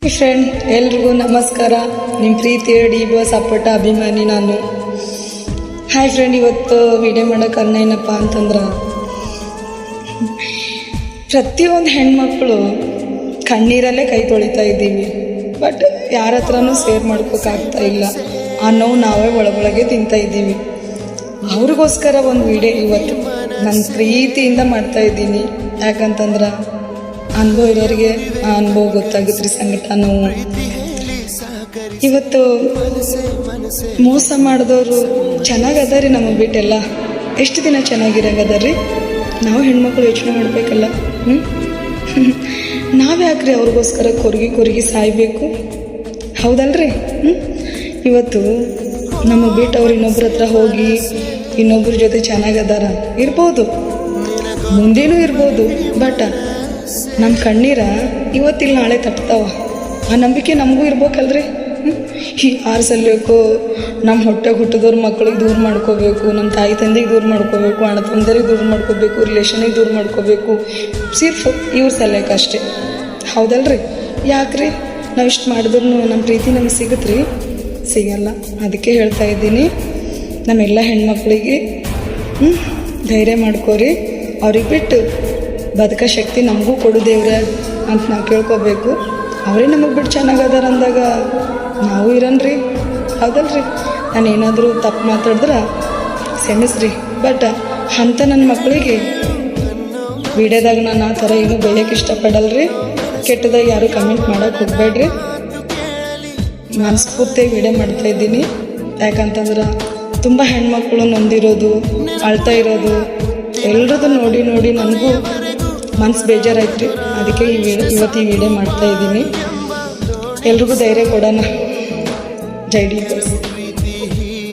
Friend ಎಲ್ರಿಗೂ ನಮಸ್ಕಾರ. ನಿಮ್ಮ ಪ್ರೀತಿ ಡಿ ಬಾಸ್ ಅಪ್ಪಟ ಅಭಿಮಾನಿ ನಾನು. ಹಾಯ್ ಫ್ರೆಂಡ್, ಇವತ್ತು ವಿಡಿಯೋ ಮಾಡೋ ಕಾರಣ ಏನಪ್ಪ ಅಂತಂದ್ರೆ, ಪ್ರತಿಯೊಂದು ಹೆಣ್ಮಕ್ಳು ಕಣ್ಣೀರಲ್ಲೇ ಕೈ ತೊಳಿತಾ ಇದ್ದೀವಿ. ಬಟ್ ಯಾರ ಹತ್ರನೂ ಶೇರ್ ಮಾಡ್ಕೋಕ್ಕಾಗ್ತಾ ಇಲ್ಲ. ಆ ನೋವು ನಾವೇ ಒಳಗೊಳಗೆ ತಿಂತಾ ಇದ್ದೀವಿ. ಅವ್ರಿಗೋಸ್ಕರ ಒಂದು ವಿಡಿಯೋ ಇವತ್ತು ನನ್ನ ಪ್ರೀತಿಯಿಂದ ಮಾಡ್ತಾ ಇದ್ದೀನಿ. ಯಾಕಂತಂದ್ರೆ ಅನುಭವ ಇರೋರಿಗೆ ಆ ಅನುಭವ ಗೊತ್ತಾಗುತ್ತೆ ರೀ. ಸಂಕಟ ನೋವು ಇವತ್ತು ಮೋಸ ಮಾಡಿದವರು ಚೆನ್ನಾಗದಾರಿ, ನಮಗೆ ಬಿಟ್ಟೆಲ್ಲ ಎಷ್ಟು ದಿನ ಚೆನ್ನಾಗಿರಂಗದಾರ್ರಿ. ನಾವು ಹೆಣ್ಮಕ್ಳು ಯೋಚನೆ ಮಾಡಬೇಕಲ್ಲ. ನಾವು ಯಾಕ್ರಿ ಅವ್ರಿಗೋಸ್ಕರ ಕೊರಗಿ ಸಾಯಬೇಕು? ಹೌದಲ್ರಿ? ಇವತ್ತು ನಮಗೆ ಬಿಟ್ಟು ಅವ್ರು ಇನ್ನೊಬ್ರ ಹತ್ರ ಹೋಗಿ ಇನ್ನೊಬ್ರ ಜೊತೆ ಚೆನ್ನಾಗದಾರ ಇರ್ಬೋದು, ಮುಂದೇನೂ ಇರ್ಬೋದು. ಬಟ್ ನಮ್ಮ ಕಣ್ಣೀರ ಇವತ್ತಿಲ್ಲ ನಾಳೆ ತಟ್ತಾವ. ಆ ನಂಬಿಕೆ ನಮಗೂ ಇರ್ಬೇಕಲ್ರಿ. ಈ ಆರಿಸಲ್ಬೇಕು, ನಮ್ಮ ಹೊಟ್ಟೆಗೆ ಹುಟ್ಟಿದವ್ರ ಮಕ್ಳಿಗೆ ದೂರ ಮಾಡ್ಕೋಬೇಕು, ನಮ್ಮ ತಾಯಿ ತಂದೆಗೆ ದೂರ ಮಾಡ್ಕೋಬೇಕು, ಅಣ್ಣ ತಂದರಿಗೆ ದೂರ ಮಾಡ್ಕೋಬೇಕು, ರಿಲೇಷನಿಗೆ ದೂರ ಮಾಡ್ಕೋಬೇಕು, ಸಿರ್ಫ್ ಇವ್ರ ಸಲಕ್ಕೆ ಅಷ್ಟೇ. ಹೌದಲ್ರಿ? ಯಾಕ್ರಿ ನಾವು ಇಷ್ಟು ಮಾಡಿದ್ರು ನಮ್ಮ ಪ್ರೀತಿ ನಮಗೆ ಸಿಗುತ್ತೆ ರೀ? ಸಿಗಲ್ಲ. ಅದಕ್ಕೆ ಹೇಳ್ತಾ ಇದ್ದೀನಿ, ನಮ್ಮೆಲ್ಲ ಹೆಣ್ಮಕ್ಳಿಗೆ ಧೈರ್ಯ ಮಾಡ್ಕೋರಿ. ಅವ್ರಿಗೆ ಬಿಟ್ಟು ಬದುಕ ಶಕ್ತಿ ನಮಗೂ ಕೊಡು ದೇವ್ರೆ ಅಂತ ನಾವು ಕೇಳ್ಕೋಬೇಕು. ಅವರೇ ನಮಗೆ ಬಿಟ್ಟು ಚೆನ್ನಾಗದಾರ ಅಂದಾಗ ನಾವು ಇರನ್ರಿ. ಹೌದಲ್ರಿ? ನಾನು ಏನಾದರೂ ತಪ್ಪು ಮಾತಾಡಿದ್ರೆ ಕ್ಷಮಿಸ್ರಿ. ಬಟ್ ಅಂಥ ನನ್ನ ಮಕ್ಕಳಿಗೆ ವಿಡಿಯೋದಾಗ ನಾನು ಆ ಥರ ಏನೂ ಬೆಳೆಯೋಕೆ ಇಷ್ಟಪಡಲ್ರಿ. ಕೆಟ್ಟದಾಗ ಯಾರು ಕಮೆಂಟ್ ಮಾಡೋಕೆ ಹೋಗ್ಬೇಡ್ರಿ. ಮನಸ್ಫೂರ್ತಿಯಾಗಿ ವಿಡಿಯೋ ಮಾಡ್ತಾಯಿದ್ದೀನಿ. ಯಾಕಂತಂದ್ರೆ ತುಂಬ ಹೆಣ್ಮಕ್ಳು ನೊಂದಿರೋದು, ಅಳ್ತಾ ಇರೋದು ಎಲ್ಲರದ್ದು ನೋಡಿ ನನಗೂ ಮನ್ಸು ಬೇಜಾರಾಯ್ತು ರೀ. ಅದಕ್ಕೆ ಇವತ್ತು ಈ ವಿಡಿಯೋ ಮಾಡ್ತಾಯಿದ್ದೀನಿ. ಎಲ್ರಿಗೂ ಧೈರ್ಯ ಕೊಡೋಣ. ಜೈ ಡಿ ಬಾಸ್.